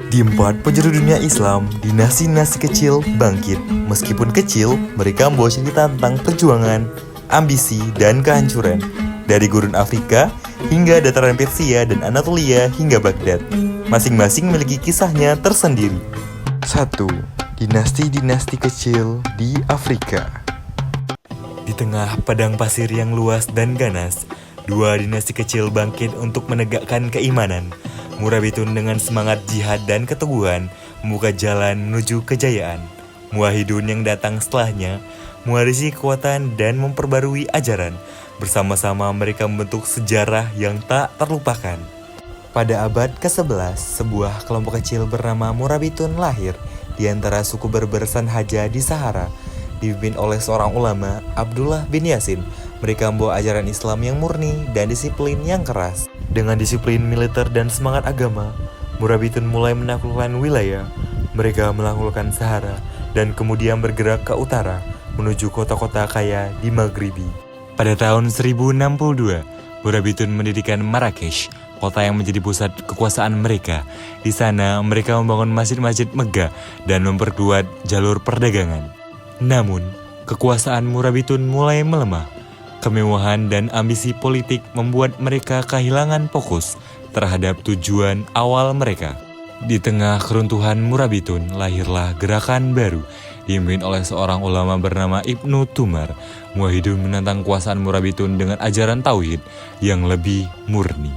Di 4 penjuru dunia Islam, dinasti-dinasti kecil bangkit. Meskipun kecil, mereka membawa cerita tentang perjuangan, ambisi, dan kehancuran. Dari gurun Afrika hingga dataran Persia dan Anatolia hingga Baghdad. Masing-masing memiliki kisahnya tersendiri. 1. Dinasti-dinasti kecil di Afrika. Di tengah padang pasir yang luas dan ganas, 2 dinasti kecil bangkit untuk menegakkan keimanan. Murabitun dengan semangat jihad dan keteguhan membuka jalan menuju kejayaan. Muwahhidun yang datang setelahnya mewarisi kekuatan dan memperbarui ajaran. Bersama-sama mereka membentuk sejarah yang tak terlupakan. Pada abad ke-11, sebuah kelompok kecil bernama Murabitun lahir di antara suku Berber Sanhaja di Sahara. Dipimpin oleh seorang ulama, Abdullah bin Yasin. Mereka membawa ajaran Islam yang murni dan disiplin yang keras. Dengan disiplin militer dan semangat agama, Murabitun mulai menaklukkan wilayah. Mereka menaklukkan Sahara dan kemudian bergerak ke utara menuju kota-kota kaya di Maghribi. Pada tahun 1062, Murabitun mendirikan Marrakesh, kota yang menjadi pusat kekuasaan mereka. Di sana mereka membangun masjid-masjid megah dan memperkuat jalur perdagangan. Namun, kekuasaan Murabitun mulai melemah. Kemewahan dan ambisi politik membuat mereka kehilangan fokus terhadap tujuan awal mereka. Di tengah keruntuhan Murabitun, lahirlah gerakan baru dipimpin oleh seorang ulama bernama Ibnu Tumar. Muwahhidun menentang kekuasaan Murabitun dengan ajaran tauhid yang lebih murni.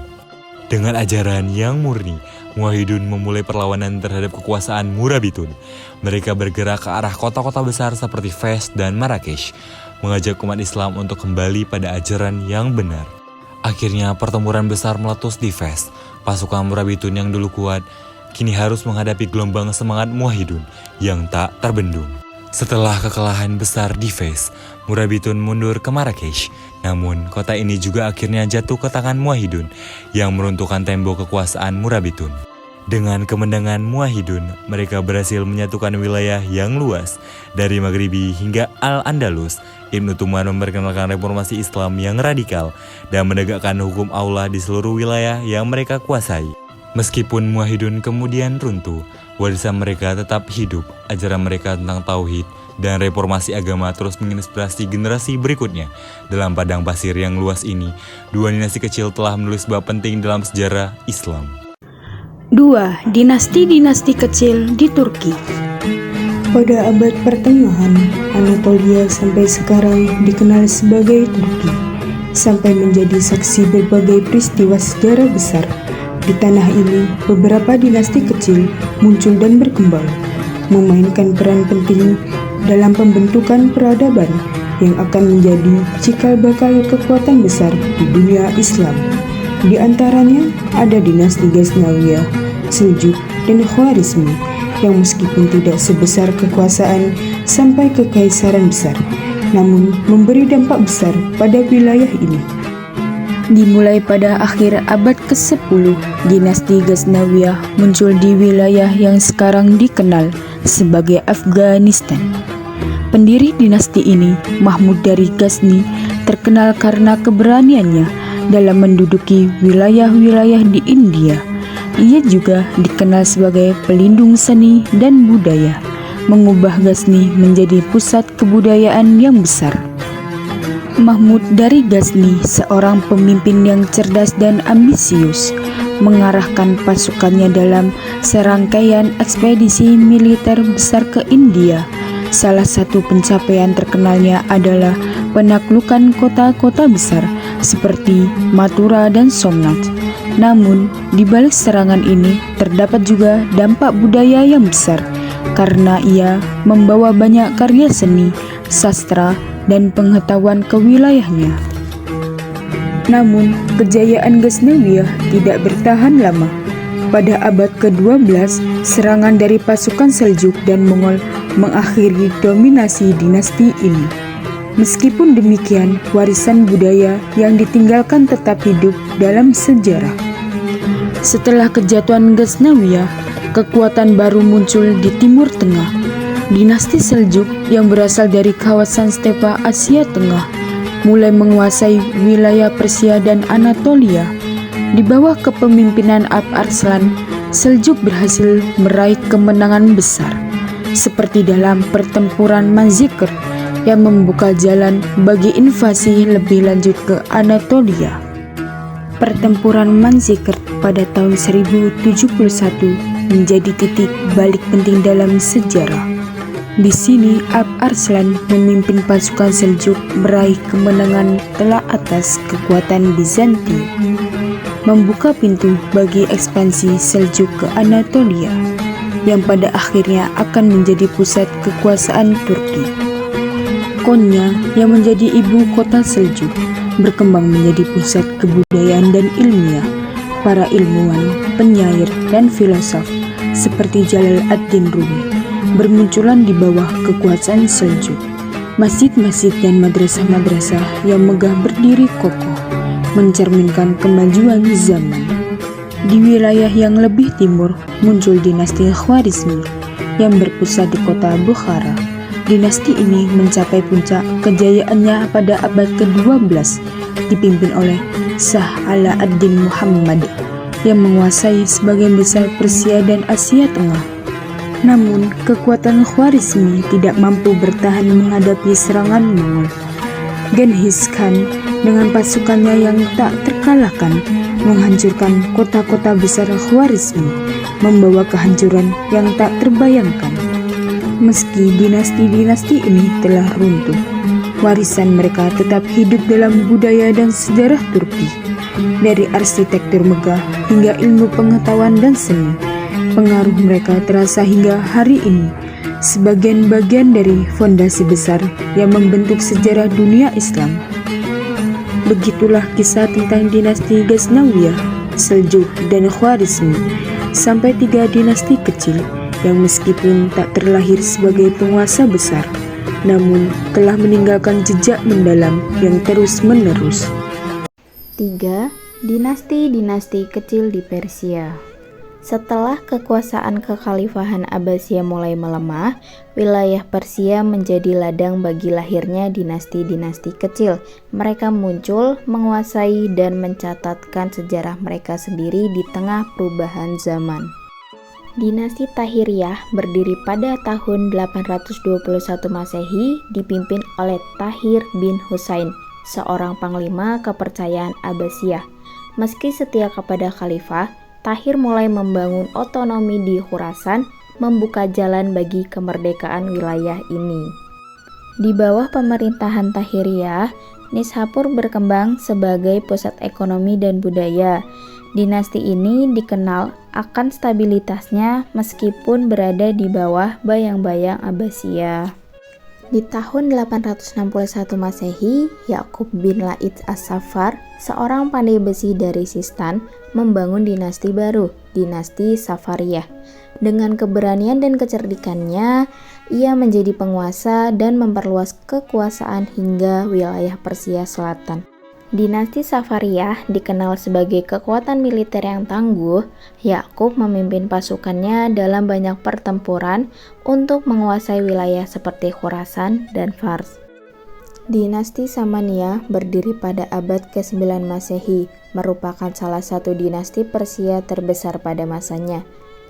Dengan ajaran yang murni, Muwahhidun memulai perlawanan terhadap kekuasaan Murabitun. Mereka bergerak ke arah kota-kota besar seperti Fes dan Marrakesh, mengajak umat Islam untuk kembali pada ajaran yang benar. Akhirnya pertempuran besar meletus di Fes. Pasukan Murabitun yang dulu kuat, kini harus menghadapi gelombang semangat Muwahhidun yang tak terbendung. Setelah kekalahan besar di Fes, Murabitun mundur ke Marrakesh. Namun, kota ini juga akhirnya jatuh ke tangan Muwahhidun yang meruntuhkan tembok kekuasaan Murabitun. Dengan kemenangan Muwahhidun, mereka berhasil menyatukan wilayah yang luas dari Maghribi hingga Al-Andalus. Ibnu Tumar memperkenalkan reformasi Islam yang radikal dan menegakkan hukum Allah di seluruh wilayah yang mereka kuasai. Meskipun Muwahhidun kemudian runtuh, warisan mereka tetap hidup. Ajaran mereka tentang tauhid dan reformasi agama terus menginspirasi generasi berikutnya. Dalam padang pasir yang luas ini, 2 dinasti kecil telah menulis bab penting dalam sejarah Islam. 2. Dinasti-dinasti kecil di Turki. Pada abad pertengahan, Anatolia sampai sekarang dikenal sebagai Turki, sampai menjadi saksi berbagai peristiwa sejarah besar. Di tanah ini, beberapa dinasti kecil muncul dan berkembang, memainkan peran penting dalam pembentukan peradaban yang akan menjadi cikal bakal kekuatan besar di dunia Islam. Di antaranya ada dinasti Ghaznawiyah, Seljuk, dan Khwarizmi yang meskipun tidak sebesar kekuasaan sampai kekaisaran besar, namun memberi dampak besar pada wilayah ini. Dimulai pada akhir abad ke-10, dinasti Ghaznawiyah muncul di wilayah yang sekarang dikenal sebagai Afghanistan. Pendiri dinasti ini, Mahmud dari Ghazni, terkenal karena keberaniannya dalam menduduki wilayah-wilayah di India. Ia juga dikenal sebagai pelindung seni dan budaya, mengubah Ghazni menjadi pusat kebudayaan yang besar. Mahmud dari Ghazni, seorang pemimpin yang cerdas dan ambisius, mengarahkan pasukannya dalam serangkaian ekspedisi militer besar ke India. Salah satu pencapaian terkenalnya adalah penaklukan kota-kota besar seperti Mathura dan Somnath. Namun, di balik serangan ini terdapat juga dampak budaya yang besar karena ia membawa banyak karya seni, sastra, dan pengetahuan ke wilayahnya. Namun, kejayaan Ghaznawiyah tidak bertahan lama. Pada abad ke-12, serangan dari pasukan Seljuk dan Mongol mengakhiri dominasi dinasti ini. Meskipun demikian, warisan budaya yang ditinggalkan tetap hidup dalam sejarah. Setelah kejatuhan Ghaznawiyah, kekuatan baru muncul di Timur Tengah. Dinasti Seljuk yang berasal dari kawasan stepa Asia Tengah mulai menguasai wilayah Persia dan Anatolia. Di bawah kepemimpinan Alp Arslan, Seljuk berhasil meraih kemenangan besar, seperti dalam pertempuran Manzikert yang membuka jalan bagi invasi lebih lanjut ke Anatolia. Pertempuran Manzikert pada tahun 1071 menjadi titik balik penting dalam sejarah. Di sini Alp Arslan memimpin pasukan Seljuk meraih kemenangan telak atas kekuatan Bizantium, membuka pintu bagi ekspansi Seljuk ke Anatolia, yang pada akhirnya akan menjadi pusat kekuasaan Turki. Konya, yang menjadi ibu kota Seljuk, berkembang menjadi pusat kebudayaan dan ilmiah. Para ilmuwan, penyair, dan filosof seperti Jalal ad-Din Rumi bermunculan di bawah kekuasaan Seljuk. Masjid-masjid dan madrasah-madrasah yang megah berdiri kokoh mencerminkan kemajuan zaman. Di wilayah yang lebih timur muncul dinasti Khwarizmi yang berpusat di kota Bukhara. Dinasti ini mencapai puncak kejayaannya pada abad ke-12, dipimpin oleh Shah Ala ad-Din Muhammad yang menguasai sebagian besar Persia dan Asia Tengah. Namun, kekuatan Khwarizmi tidak mampu bertahan menghadapi serangan Mongol. Genghis Khan dengan pasukannya yang tak terkalahkan menghancurkan kota-kota besar Khwarizmi, membawa kehancuran yang tak terbayangkan. Meski dinasti-dinasti ini telah runtuh, warisan mereka tetap hidup dalam budaya dan sejarah Turki. Dari arsitektur megah hingga ilmu pengetahuan dan seni, pengaruh mereka terasa hingga hari ini, sebagian bagian dari fondasi besar yang membentuk sejarah dunia Islam. Begitulah kisah tentang dinasti Ghaznawiyah, Seljuk, dan Khwarizmi, sampai 3 dinasti kecil yang meskipun tak terlahir sebagai penguasa besar, namun telah meninggalkan jejak mendalam yang terus-menerus. 3. Dinasti-dinasti kecil di Persia. Setelah kekuasaan kekhalifahan Abbasiyah mulai melemah, wilayah Persia menjadi ladang bagi lahirnya dinasti-dinasti kecil. Mereka muncul, menguasai, dan mencatatkan sejarah mereka sendiri di tengah perubahan zaman. Dinasti Tahiriyah berdiri pada tahun 821 Masehi, dipimpin oleh Tahir bin Husain, seorang panglima kepercayaan Abbasiyah. Meski setia kepada khalifah, Tahir mulai membangun otonomi di Khurasan, membuka jalan bagi kemerdekaan wilayah ini. Di bawah pemerintahan Tahiriyah, Nishapur berkembang sebagai pusat ekonomi dan budaya. Dinasti ini dikenal akan stabilitasnya meskipun berada di bawah bayang-bayang Abbasiyah. Di tahun 861 Masehi, Yakub bin Laid as-Safar, seorang pandai besi dari Sistan, membangun dinasti baru, dinasti Safariyah. Dengan keberanian dan kecerdikannya, ia menjadi penguasa dan memperluas kekuasaan hingga wilayah Persia Selatan. Dinasti Safariyah dikenal sebagai kekuatan militer yang tangguh. Yakub memimpin pasukannya dalam banyak pertempuran untuk menguasai wilayah seperti Khurasan dan Fars. Dinasti Samaniyah berdiri pada abad ke-9 Masehi, merupakan salah satu dinasti Persia terbesar pada masanya.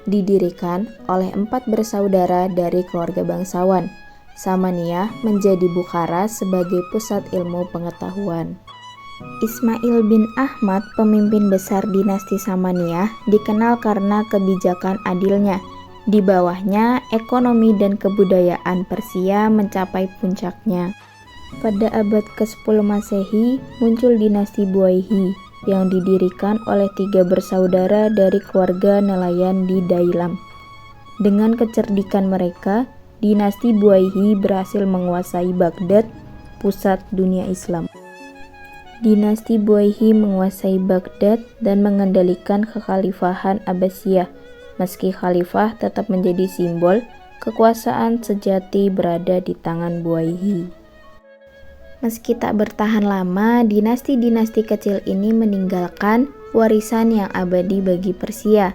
Didirikan oleh 4 bersaudara dari keluarga bangsawan. Samaniyah menjadi Bukhara sebagai pusat ilmu pengetahuan. Ismail bin Ahmad, pemimpin besar dinasti Samaniyah, dikenal karena kebijakan adilnya. Di bawahnya, ekonomi dan kebudayaan Persia mencapai puncaknya. Pada abad ke-10 Masehi, muncul dinasti Buaihi. yang didirikan oleh 3 bersaudara dari keluarga nelayan di Dailam. Dengan kecerdikan mereka, dinasti Buaihi berhasil menguasai Baghdad, pusat dunia Islam. Dinasti Buaihi menguasai Baghdad dan mengendalikan kekhalifahan Abbasiyah, meski khalifah tetap menjadi simbol kekuasaan sejati berada di tangan Buaihi. Meski tak bertahan lama, dinasti-dinasti kecil ini meninggalkan warisan yang abadi bagi Persia.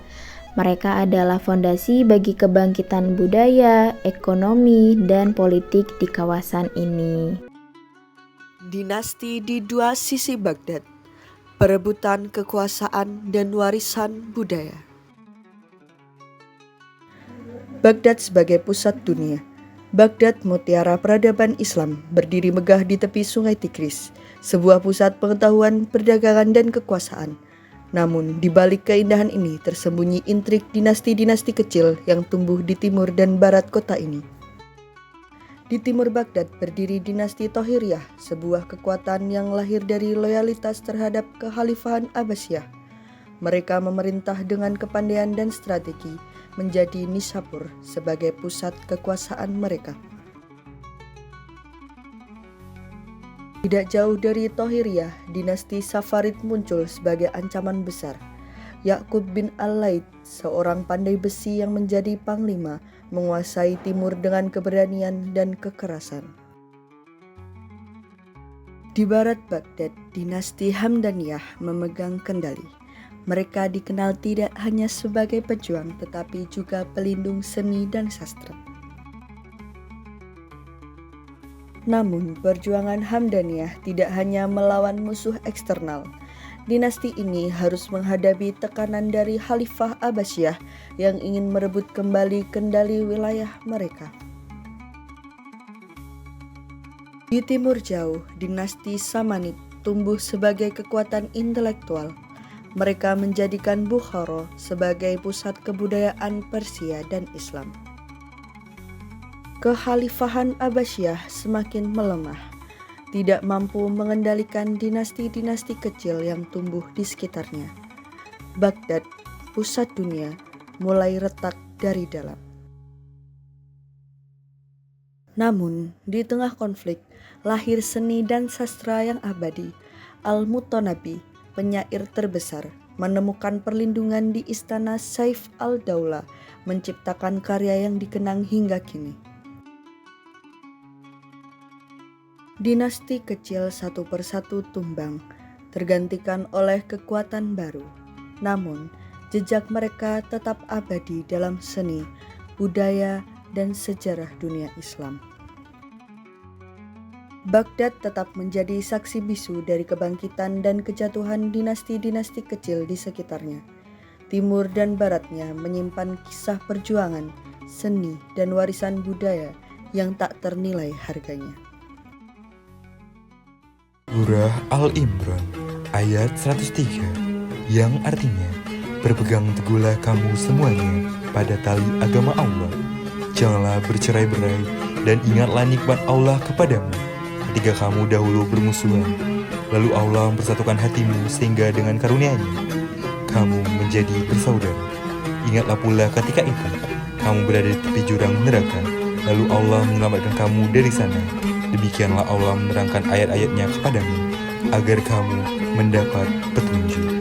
Mereka adalah fondasi bagi kebangkitan budaya, ekonomi, dan politik di kawasan ini. Dinasti di dua sisi Baghdad, perebutan kekuasaan dan warisan budaya. Baghdad sebagai pusat dunia. Baghdad, mutiara peradaban Islam, berdiri megah di tepi sungai Tigris, sebuah pusat pengetahuan, perdagangan, dan kekuasaan. Namun, di balik keindahan ini tersembunyi intrik dinasti-dinasti kecil yang tumbuh di timur dan barat kota ini. Di timur Baghdad berdiri dinasti Tohiriyah, sebuah kekuatan yang lahir dari loyalitas terhadap kekhalifahan Abbasiyah. Mereka memerintah dengan kepandaian dan strategi, menjadi Nishapur sebagai pusat kekuasaan mereka. Tidak jauh dari Tohiriyah, dinasti Safarid muncul sebagai ancaman besar. Yaqub bin Al-Laith, seorang pandai besi yang menjadi panglima, menguasai timur dengan keberanian dan kekerasan. Di barat Baghdad, dinasti Hamdaniyah memegang kendali. Mereka dikenal tidak hanya sebagai pejuang, tetapi juga pelindung seni dan sastra. Namun, perjuangan Hamdaniyah tidak hanya melawan musuh eksternal. Dinasti ini harus menghadapi tekanan dari Khalifah Abbasiyah yang ingin merebut kembali kendali wilayah mereka. Di timur jauh, dinasti Samanid tumbuh sebagai kekuatan intelektual. Mereka menjadikan Bukhara sebagai pusat kebudayaan Persia dan Islam. Kekhalifahan Abbasiyah semakin melemah, tidak mampu mengendalikan dinasti-dinasti kecil yang tumbuh di sekitarnya. Baghdad, pusat dunia, mulai retak dari dalam. Namun, di tengah konflik, lahir seni dan sastra yang abadi. Al-Mutanabi, penyair terbesar, menemukan perlindungan di istana Saif al-Daula, menciptakan karya yang dikenang hingga kini. Dinasti kecil satu persatu tumbang, tergantikan oleh kekuatan baru. Namun, jejak mereka tetap abadi dalam seni, budaya, dan sejarah dunia Islam. Baghdad tetap menjadi saksi bisu dari kebangkitan dan kejatuhan dinasti-dinasti kecil di sekitarnya. Timur dan baratnya menyimpan kisah perjuangan, seni, dan warisan budaya yang tak ternilai harganya. Surah Al-Imran ayat 103 yang artinya, berpegang teguhlah kamu semuanya pada tali agama Allah. Janganlah bercerai-berai dan ingatlah nikmat Allah kepadamu ketika kamu dahulu bermusuhan. Lalu Allah mempersatukan hatimu sehingga dengan karunia-Nya kamu menjadi bersaudara. Ingatlah pula ketika itu kamu berada di tepi jurang neraka, lalu Allah menyelamatkan kamu dari sana. Demikianlah Allah menerangkan ayat-ayatnya kepadamu agar kamu mendapat petunjuk.